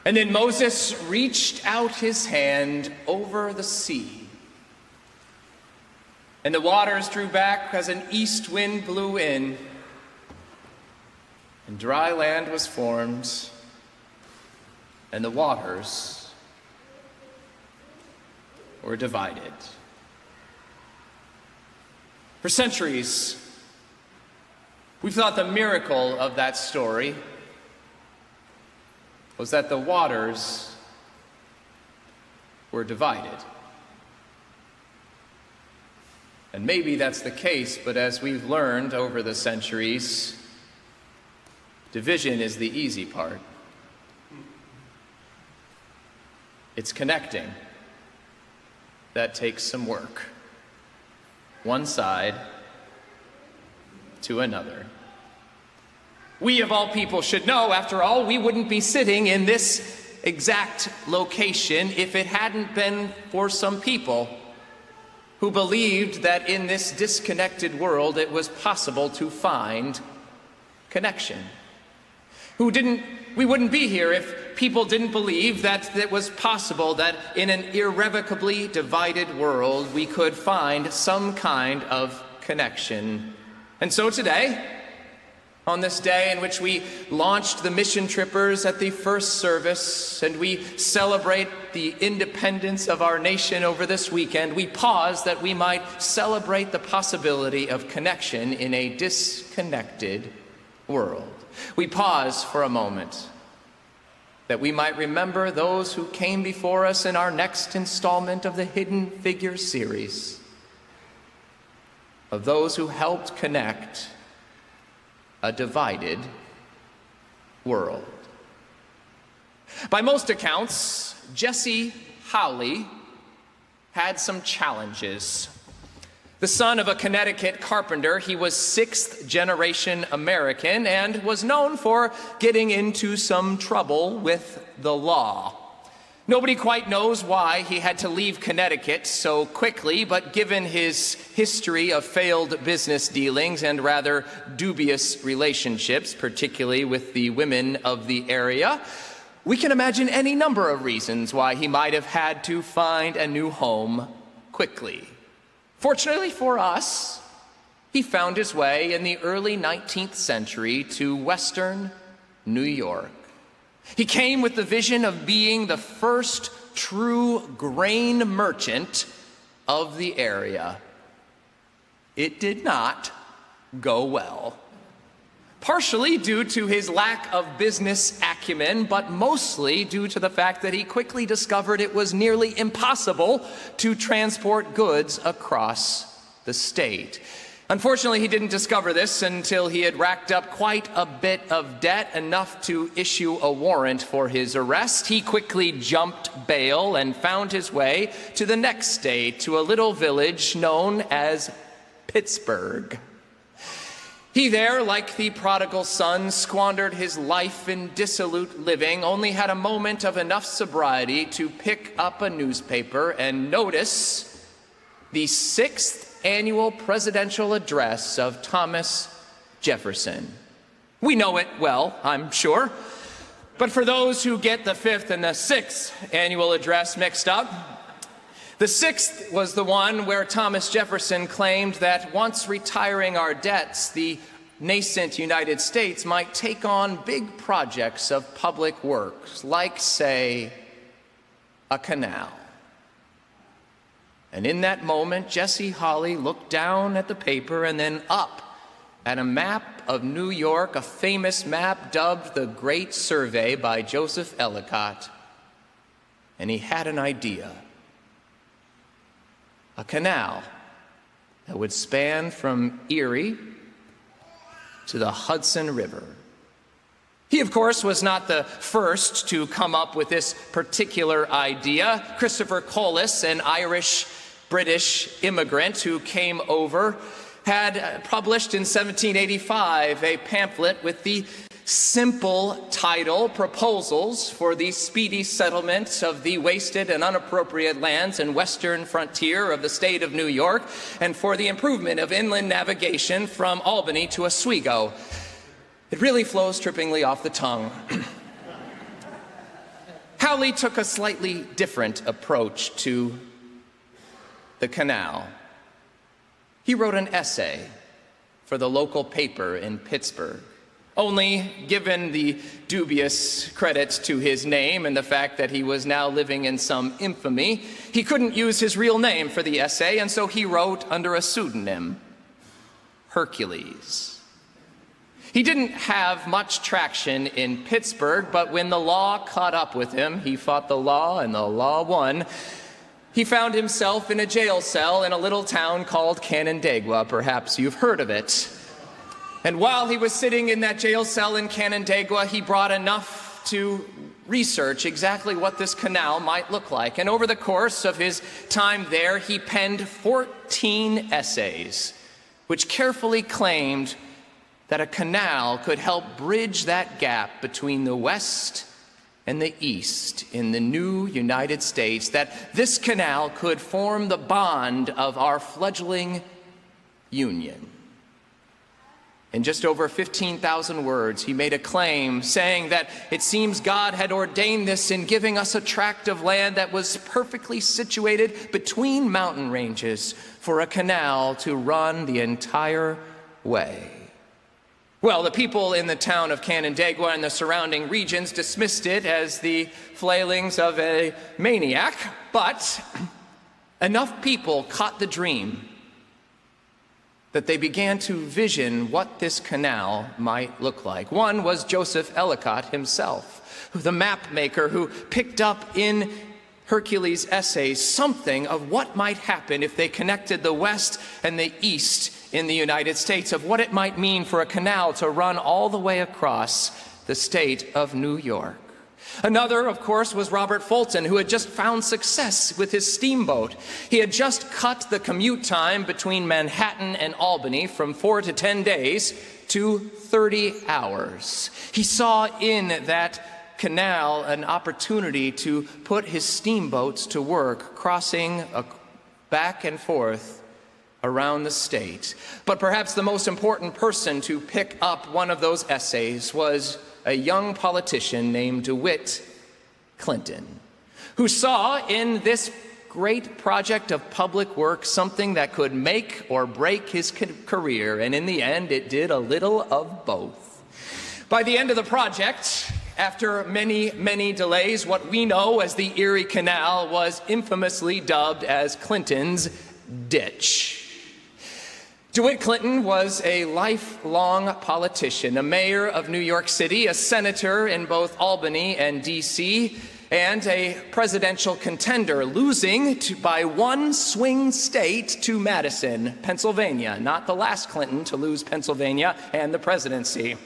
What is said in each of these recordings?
And then Moses reached out his hand over the sea, and the waters drew back as an east wind blew in, and dry land was formed, and the waters were divided. For centuries, we've thought the miracle of that story was that the waters were divided. And maybe that's the case, but as we've learned over the centuries, division is the easy part. It's connecting that takes some work. One side to another. We of all people should know, after all, we wouldn't be sitting in this exact location if it hadn't been for some people who believed that in this disconnected world it was possible to find connection. We wouldn't be here if people didn't believe that it was possible that in an irrevocably divided world we could find some kind of connection. And so today, on this day in which we launched the mission trippers at the first service and we celebrate the independence of our nation over this weekend, we pause that we might celebrate the possibility of connection in a disconnected world. We pause for a moment that we might remember those who came before us in our next installment of the Hidden Figure series, of those who helped connect a divided world. By most accounts, Jesse Howley had some challenges. The son of a Connecticut carpenter, he was sixth-generation American and was known for getting into some trouble with the law. Nobody quite knows why he had to leave Connecticut so quickly, but given his history of failed business dealings and rather dubious relationships, particularly with the women of the area, we can imagine any number of reasons why he might have had to find a new home quickly. Fortunately for us, he found his way in the early 19th century to Western New York. He came with the vision of being the first true grain merchant of the area. It did not go well. Partially due to his lack of business acumen, but mostly due to the fact that he quickly discovered it was nearly impossible to transport goods across the state. Unfortunately, he didn't discover this until he had racked up quite a bit of debt, enough to issue a warrant for his arrest. He quickly jumped bail and found his way to the next state, to a little village known as Pittsburgh. He there, like the prodigal son, squandered his life in dissolute living, only had a moment of enough sobriety to pick up a newspaper and notice the 6th annual presidential address of Thomas Jefferson. We know it well, I'm sure, but for those who get the 5th and the 6th annual address mixed up, the 6th was the one where Thomas Jefferson claimed that once retiring our debts, the nascent United States might take on big projects of public works, like, say, a canal. And in that moment, Jesse Hawley looked down at the paper and then up at a map of New York, a famous map dubbed the Great Survey by Joseph Ellicott. And he had an idea. A canal that would span from Erie to the Hudson River. He, of course, was not the first to come up with this particular idea. Christopher Collis, an Irish-British immigrant who came over, had published in 1785 a pamphlet with the simple title, Proposals for the Speedy Settlement of the Wasted and Unappropriated Lands and Western Frontier of the State of New York, and for the improvement of inland navigation from Albany to Oswego. It really flows trippingly off the tongue. Howley took a slightly different approach to the canal. He wrote an essay for the local paper in Pittsburgh. Only, given the dubious credit to his name and the fact that he was now living in some infamy, he couldn't use his real name for the essay, and so he wrote under a pseudonym, Hercules. He didn't have much traction in Pittsburgh, but when the law caught up with him, he fought the law and the law won. He found himself in a jail cell in a little town called Canandaigua. Perhaps you've heard of it. And while he was sitting in that jail cell in Canandaigua, he brought enough to research exactly what this canal might look like. And over the course of his time there, he penned 14 essays, which carefully claimed that a canal could help bridge that gap between the West and the East in the new United States, that this canal could form the bond of our fledgling union. In just over 15,000 words, he made a claim saying that it seems God had ordained this in giving us a tract of land that was perfectly situated between mountain ranges for a canal to run the entire way. Well, the people in the town of Canandaigua and the surrounding regions dismissed it as the flailings of a maniac, but enough people caught the dream that they began to vision what this canal might look like. One was Joseph Ellicott himself, the map maker who picked up in Hercules' essays something of what might happen if they connected the West and the East in the United States, of what it might mean for a canal to run all the way across the state of New York. Another, of course, was Robert Fulton, who had just found success with his steamboat. He had just cut the commute time between Manhattan and Albany from 4 to 10 days to 30 hours. He saw in that canal an opportunity to put his steamboats to work, crossing back and forth around the state. But perhaps the most important person to pick up one of those essays was a young politician named DeWitt Clinton, who saw in this great project of public work something that could make or break his career, and in the end, it did a little of both. By the end of the project, after many, many delays, what we know as the Erie Canal was infamously dubbed as Clinton's ditch. DeWitt Clinton was a lifelong politician, a mayor of New York City, a senator in both Albany and D.C., and a presidential contender, losing by one swing state to Madison, Pennsylvania, not the last Clinton to lose Pennsylvania and the presidency.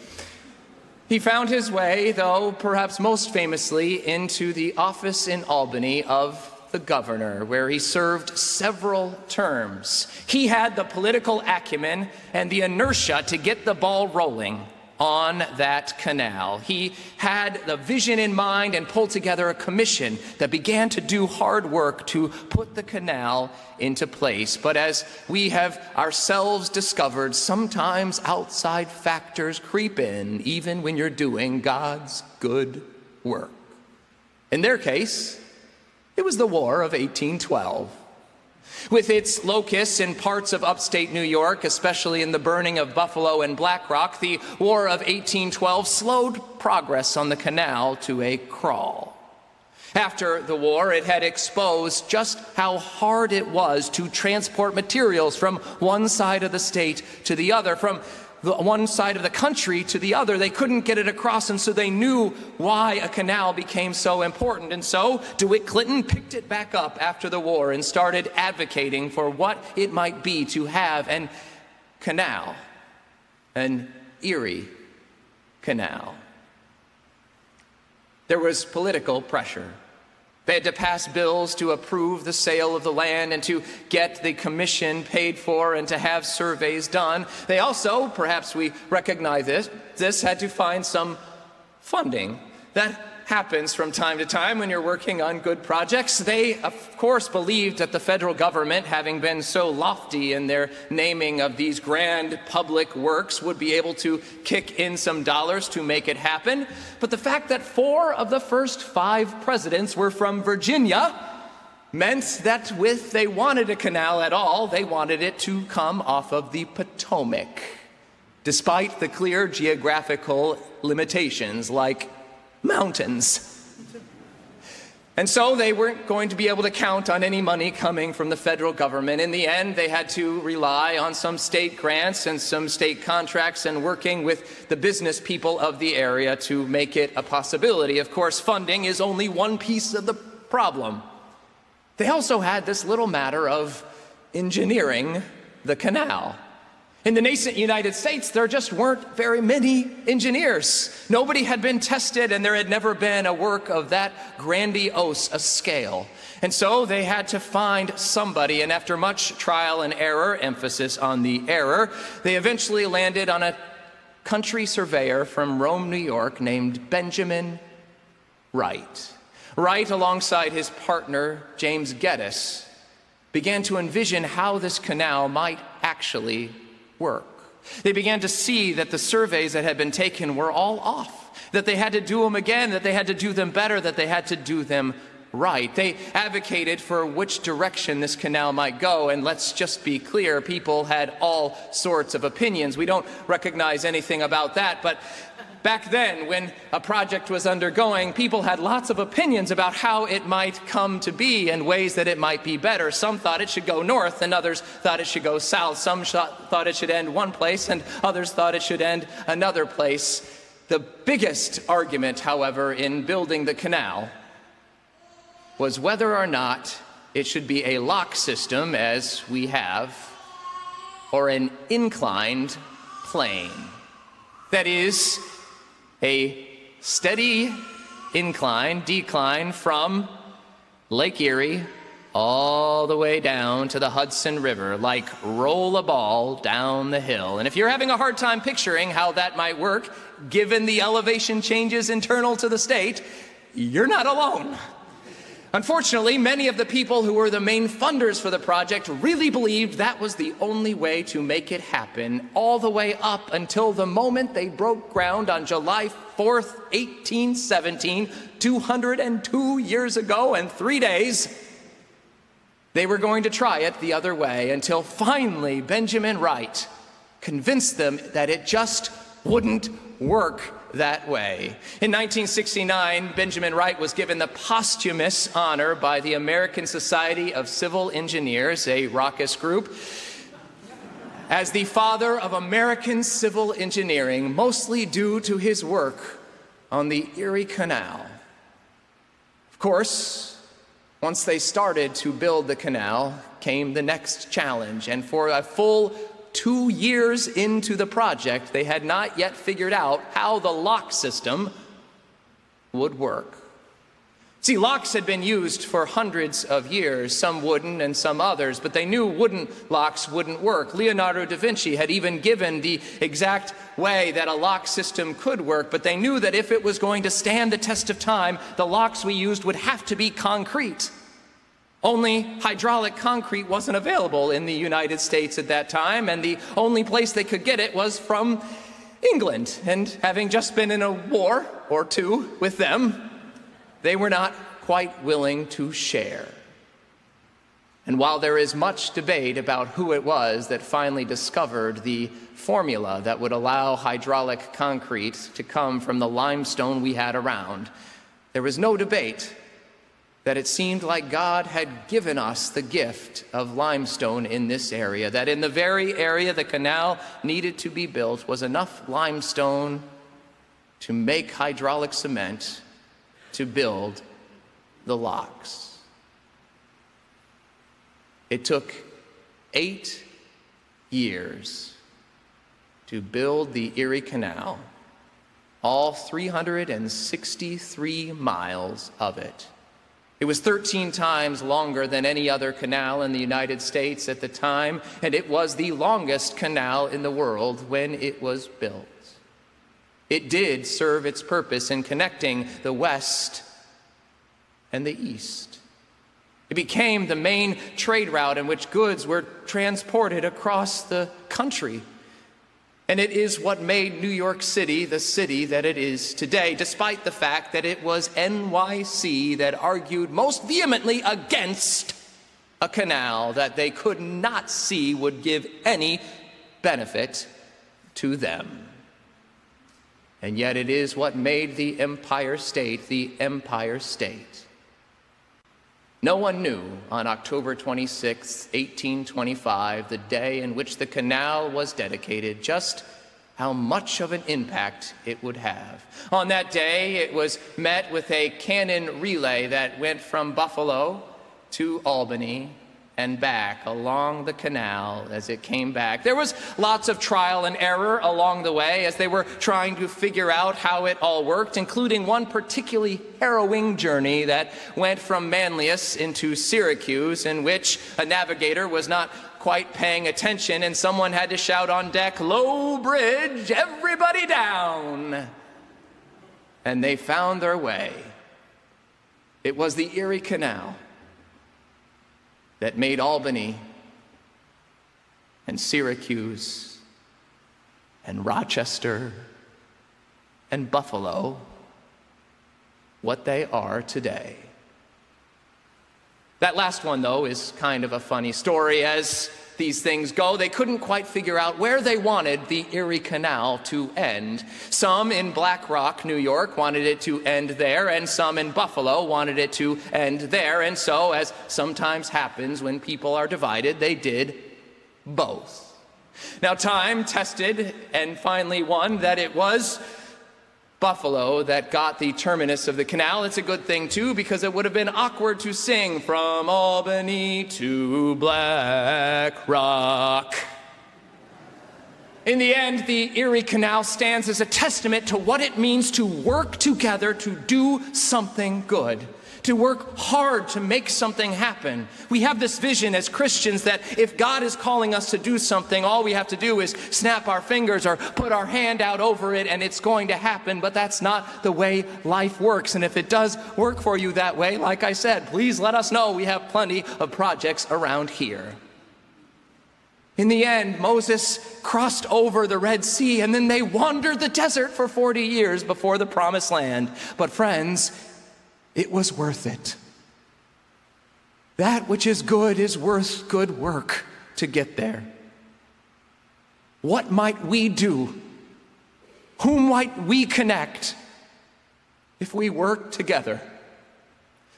He found his way, though, perhaps most famously, into the office in Albany of the governor, where he served several terms. He had the political acumen and the inertia to get the ball rolling on that canal. He had the vision in mind and pulled together a commission that began to do hard work to put the canal into place. But as we have ourselves discovered, sometimes outside factors creep in, even when you're doing God's good work. In their case, it was the War of 1812. With its locus in parts of upstate New York, especially in the burning of Buffalo and Black Rock, the War of 1812 slowed progress on the canal to a crawl. After the war, it had exposed just how hard it was to transport materials from one side of the state to the other, from one side of the country to the other. They couldn't get it across, and so they knew why a canal became so important. And so DeWitt Clinton picked it back up after the war and started advocating for what it might be to have an canal, an Erie Canal. There was political pressure. They had to pass bills to approve the sale of the land and to get the commission paid for and to have surveys done. They also, perhaps we recognize this had to find some funding. That happens from time to time when you're working on good projects. They, of course, believed that the federal government, having been so lofty in their naming of these grand public works, would be able to kick in some dollars to make it happen. But the fact that 4 of the first 5 presidents were from Virginia meant that if they wanted a canal at all, they wanted it to come off of the Potomac, despite the clear geographical limitations like mountains. And so they weren't going to be able to count on any money coming from the federal government. In the end, they had to rely on some state grants and some state contracts and working with the business people of the area to make it a possibility. Of course, funding is only one piece of the problem. They also had this little matter of engineering the canal. In the nascent United States, there just weren't very many engineers. Nobody had been tested, and there had never been a work of that grandiose a scale. And so they had to find somebody, and after much trial and error, emphasis on the error, they eventually landed on a country surveyor from Rome, New York, named Benjamin Wright. Wright, alongside his partner, James Geddes, began to envision how this canal might actually work. They began to see that the surveys that had been taken were all off, that they had to do them again, that they had to do them better, that they had to do them right. They advocated for which direction this canal might go, and let's just be clear, people had all sorts of opinions. We don't recognize anything about that, but back then, when a project was undergoing, people had lots of opinions about how it might come to be and ways that it might be better. Some thought it should go north, and others thought it should go south. Some thought it should end one place, and others thought it should end another place. The biggest argument, however, in building the canal was whether or not it should be a lock system, as we have, or an inclined plane. That is, a steady decline from Lake Erie all the way down to the Hudson River, like roll a ball down the hill. And if you're having a hard time picturing how that might work, given the elevation changes internal to the state, you're not alone. Unfortunately, many of the people who were the main funders for the project really believed that was the only way to make it happen, all the way up until the moment they broke ground on July 4th, 1817, 202 years ago and 3 days. They were going to try it the other way until finally Benjamin Wright convinced them that it just wouldn't work that way. In 1969, Benjamin Wright was given the posthumous honor by the American Society of Civil Engineers, a raucous group, as the father of American civil engineering, mostly due to his work on the Erie Canal. Of course, once they started to build the canal, came the next challenge, and for a full 2 years into the project, they had not yet figured out how the lock system would work. See, locks had been used for hundreds of years, some wooden and some others, but they knew wooden locks wouldn't work. Leonardo da Vinci had even given the exact way that a lock system could work, but they knew that if it was going to stand the test of time, the locks we used would have to be concrete. Only hydraulic concrete wasn't available in the United States at that time, and the only place they could get it was from England. And having just been in a war or two with them, they were not quite willing to share. And while there is much debate about who it was that finally discovered the formula that would allow hydraulic concrete to come from the limestone we had around, there was no debate that it seemed like God had given us the gift of limestone in this area, that in the very area the canal needed to be built was enough limestone to make hydraulic cement to build the locks. It took 8 years to build the Erie Canal, all 363 miles of it. It was 13 times longer than any other canal in the United States at the time, and it was the longest canal in the world when it was built. It did serve its purpose in connecting the West and the East. It became the main trade route in which goods were transported across the country. And it is what made New York City the city that it is today, despite the fact that it was NYC that argued most vehemently against a canal that they could not see would give any benefit to them. And yet it is what made the Empire State the Empire State. No one knew on October 26, 1825, the day in which the canal was dedicated, just how much of an impact it would have. On that day, it was met with a cannon relay that went from Buffalo to Albany and back along the canal as it came back. There was lots of trial and error along the way as they were trying to figure out how it all worked, including one particularly harrowing journey that went from Manlius into Syracuse, in which a navigator was not quite paying attention and someone had to shout on deck, "Low bridge, everybody down!" And they found their way. It was the Erie Canal that made Albany and Syracuse and Rochester and Buffalo what they are today. That last one, though, is kind of a funny story. As these things go, they couldn't quite figure out where they wanted the Erie Canal to end. Some in Black Rock, New York, wanted it to end there, and some in Buffalo wanted it to end there. And so, as sometimes happens when people are divided, they did both. Now, time tested and finally won that it was Buffalo that got the terminus of the canal. It's a good thing, too, because it would have been awkward to sing "From Albany to Black Rock." In the end, the Erie Canal stands as a testament to what it means to work together to do something good, to work hard to make something happen. We have this vision as Christians that if God is calling us to do something, all we have to do is snap our fingers or put our hand out over it and it's going to happen. But that's not the way life works. And if it does work for you that way, like I said, please let us know. We have plenty of projects around here. In the end, Moses crossed over the Red Sea and then they wandered the desert for 40 years before the Promised Land. But friends, it was worth it. That which is good is worth good work to get there. What might we do? Whom might we connect if we work together?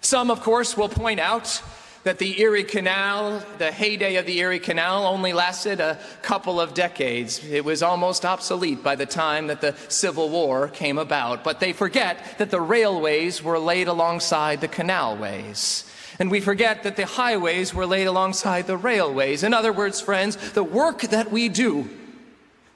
Some, of course, will point out that the Erie Canal, the heyday of the Erie Canal, only lasted a couple of decades. It was almost obsolete by the time that the Civil War came about. But they forget that the railways were laid alongside the canalways. And we forget that the highways were laid alongside the railways. In other words, friends, the work that we do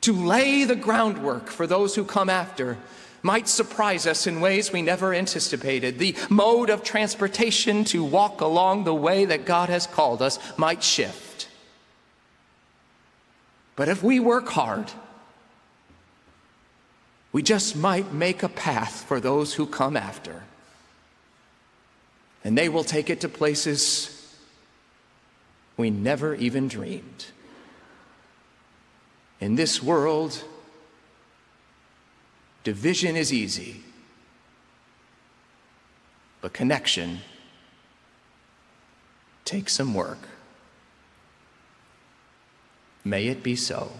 to lay the groundwork for those who come after might surprise us in ways we never anticipated. The mode of transportation to walk along the way that God has called us might shift. But if we work hard, we just might make a path for those who come after. And they will take it to places we never even dreamed. In this world, division is easy, but connection takes some work. May it be so.